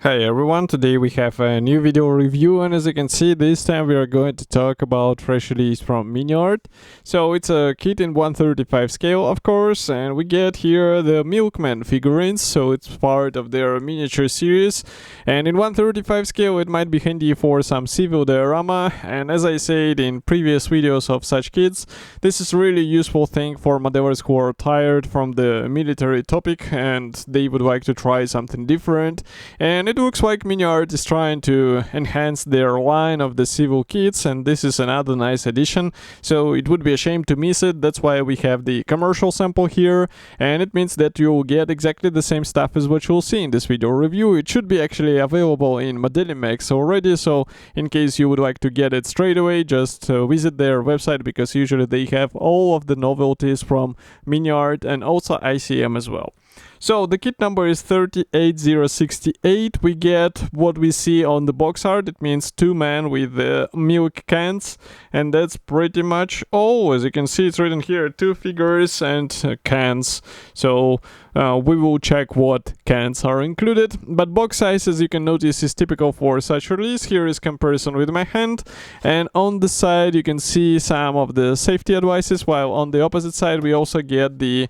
Hi everyone, today we have a new video review, and as you can see, this time we are going to talk about fresh release from Miniart. So it's a kit in 1/35 scale, of course, and we get here the Milkmen figurines, so it's part of their miniature series. And in 1/35 scale it might be handy for some civil diorama, and as I said in previous videos of such kits, this is really useful thing for modelers who are tired from the military topic and they would like to try something different. And it looks like Miniart is trying to enhance their line of the civil kits, and this is another nice addition, so it would be a shame to miss it. That's why we have the commercial sample here, and it means that you'll get exactly the same stuff as what you'll see in this video review. It should be actually available in Modelimax already, so in case you would like to get it straight away, just visit their website, because usually they have all of the novelties from Miniart and also ICM as well. So the kit number is 38068. We get what we see on the box art. It means two men with milk cans, and that's pretty much all. As you can see, it's written here, two figures and cans. So we will check what cans are included. But box size, as you can notice, is typical for such release. Here is comparison with my hand, and on the side you can see some of the safety advices, while on the opposite side we also get the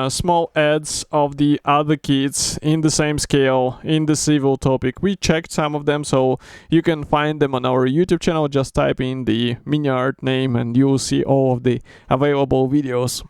small ads of the other kits in the same scale in the civil topic. We checked some of them, so you can find them on our YouTube channel. Just type in the Miniart name and you will see all of the available videos.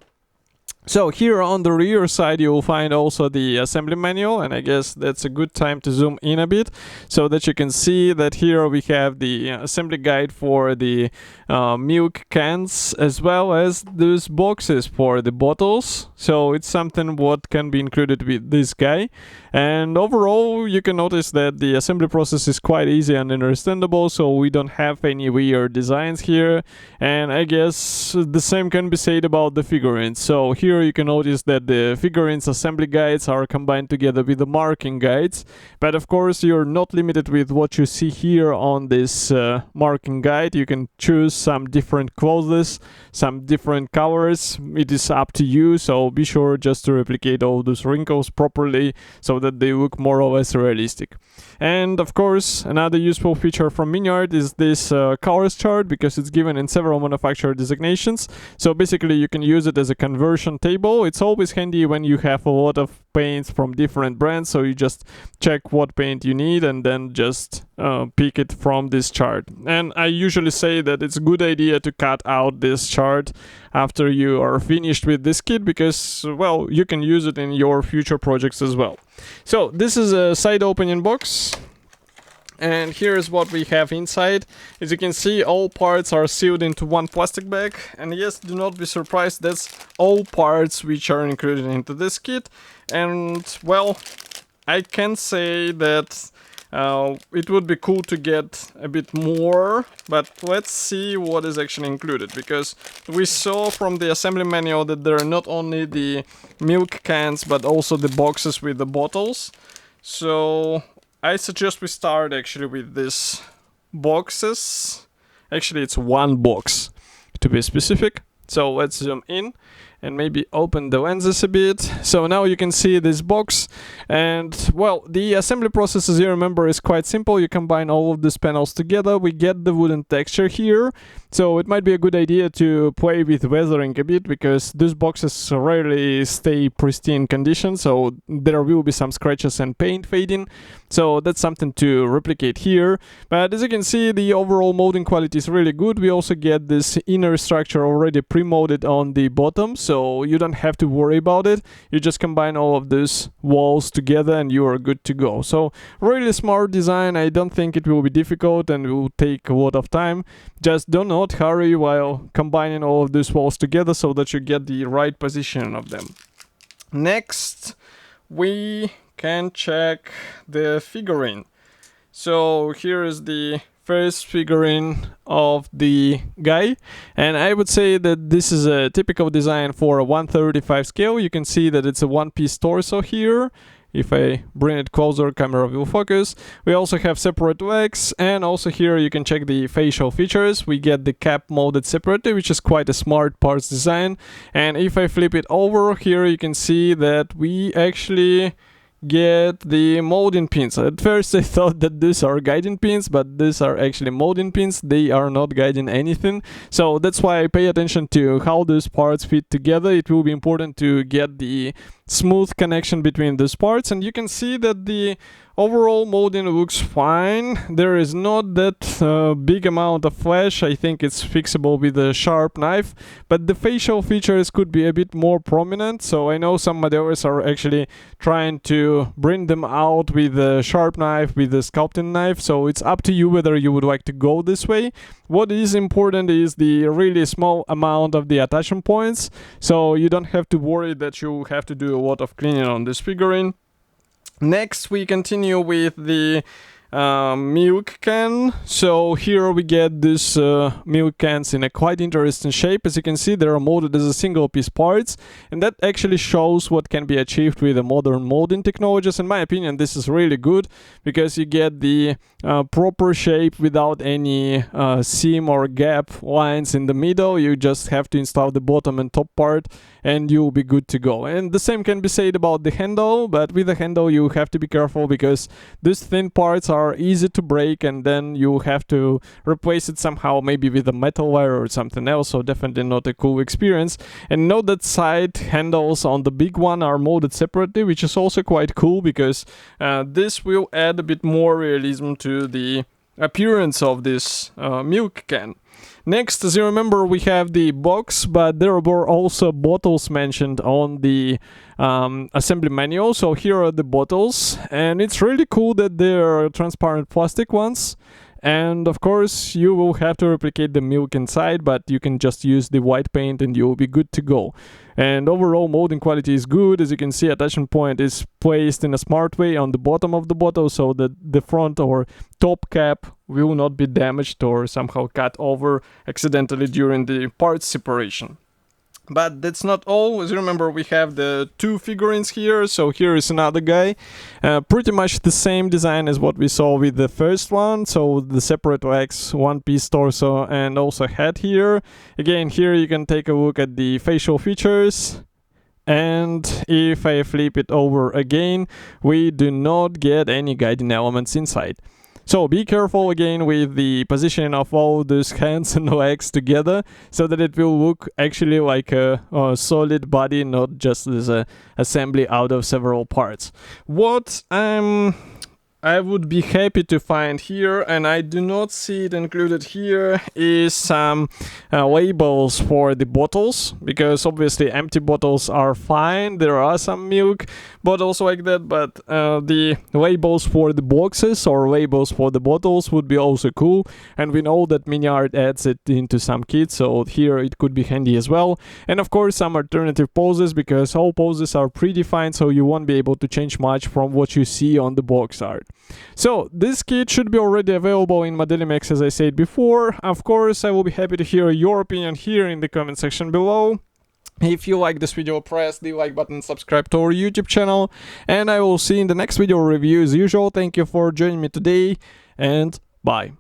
So here on the rear side you will find also the assembly manual, and I guess that's a good time to zoom in a bit so that you can see that here we have the assembly guide for the milk cans, as well as those boxes for the bottles. So it's something what can be included with this guy, and overall you can notice that the assembly process is quite easy and understandable, so we don't have any weird designs here. And I guess the same can be said about the figurines. So here you can notice that the figurines assembly guides are combined together with the marking guides, but of course you're not limited with what you see here on this marking guide. You can choose some different clothes, some different colors. It is up to you, so be sure just to replicate all those wrinkles properly so that they look more or less realistic. And of course another useful feature from Miniart is this colors chart, because it's given in several manufacturer designations. So basically you can use it as a conversion table. It's always handy when you have a lot of paints from different brands, so you just check what paint you need and then just pick it from this chart. And I usually say that it's a good idea to cut out this chart after you are finished with this kit, because, well, you can use it in your future projects as well. So this is a side opening box, and here's what we have inside. As you can see, all parts are sealed into one plastic bag, and yes, do not be surprised, that's all parts which are included into this kit. And well, I can say that it would be cool to get a bit more, but let's see what is actually included, because we saw from the assembly manual that there are not only the milk cans but also the boxes with the bottles. So I suggest we start actually with these boxes. Actually, it's one box to be specific. So let's zoom in and maybe open the lenses a bit. So now you can see this box, and well, the assembly process, as you remember, is quite simple. You combine all of these panels together. We get the wooden texture here, so it might be a good idea to play with weathering a bit, because these boxes rarely stay pristine condition, so there will be some scratches and paint fading. So that's something to replicate here. But as you can see, the overall molding quality is really good. We also get this inner structure already pre-molded on the bottom, so you don't have to worry about it. You just combine all of these walls together and you are good to go. So really smart design. I don't think it will be difficult and will take a lot of time. Just do not hurry while combining all of these walls together so that you get the right position of them. Next, we can check the figurine. So here is the first figurine of the guy, and I would say that this is a typical design for a 1/35 scale. You can see that it's a one-piece torso here. If I bring it closer, camera will focus. We also have separate legs, and also here you can check the facial features. We get the cap molded separately, which is quite a smart parts design. And if I flip it over here, you can see that we actually get the molding pins. At first I thought that these are guiding pins, but these are actually molding pins. They are not guiding anything. So that's why I pay attention to how these parts fit together. It will be important to get the smooth connection between these parts, and you can see that the overall molding looks fine. There is not that big amount of flash. I think it's fixable with a sharp knife, but the facial features could be a bit more prominent. So I know some modelers are actually trying to bring them out with a sharp knife, with a sculpting knife. So it's up to you whether you would like to go this way. What is important is the really small amount of the attachment points, so you don't have to worry that you have to do a lot of cleaning on this figurine. Next, we continue with the milk can. So here we get these milk cans in a quite interesting shape. As you can see, they are molded as a single piece parts, and that actually shows what can be achieved with the modern molding technologies. In my opinion, this is really good because you get the proper shape without any seam or gap lines in the middle. You just have to install the bottom and top part and you'll be good to go. And the same can be said about the handle, but with the handle you have to be careful because these thin parts are easy to break, and then you have to replace it somehow, maybe with a metal wire or something else. So definitely not a cool experience. And note that side handles on the big one are molded separately, which is also quite cool because this will add a bit more realism to the appearance of this milk can. Next, as you remember, we have the box, but there were also bottles mentioned on the assembly manual. So here are the bottles, and it's really cool that they are transparent plastic ones. And of course, you will have to replicate the milk inside, but you can just use the white paint and you'll be good to go. And overall molding quality is good. As you can see, attachment point is placed in a smart way on the bottom of the bottle so that the front or top cap will not be damaged or somehow cut over accidentally during the parts separation. But that's not all. As you remember, we have the two figurines here. So here is another guy. Pretty much the same design as what we saw with the first one. So the separate legs, one piece torso, and also head here. Again, here you can take a look at the facial features. And if I flip it over again, we do not get any guiding elements inside. So be careful again with the positioning of all those hands and legs together so that it will look actually like a solid body, not just as a assembly out of several parts. What I would be happy to find here, and I do not see it included here, is some labels for the bottles, because obviously empty bottles are fine. There are some milk bottles like that, but the labels for the boxes or labels for the bottles would be also cool, and we know that Miniart adds it into some kits, so here it could be handy as well. And of course some alternative poses, because all poses are predefined, so you won't be able to change much from what you see on the box art. So this kit should be already available in Modelimex, as I said before. Of course, I will be happy to hear your opinion here in the comment section below. If you like this video, press the like button, subscribe to our YouTube channel, and I will see you in the next video review as usual. Thank you for joining me today, and bye.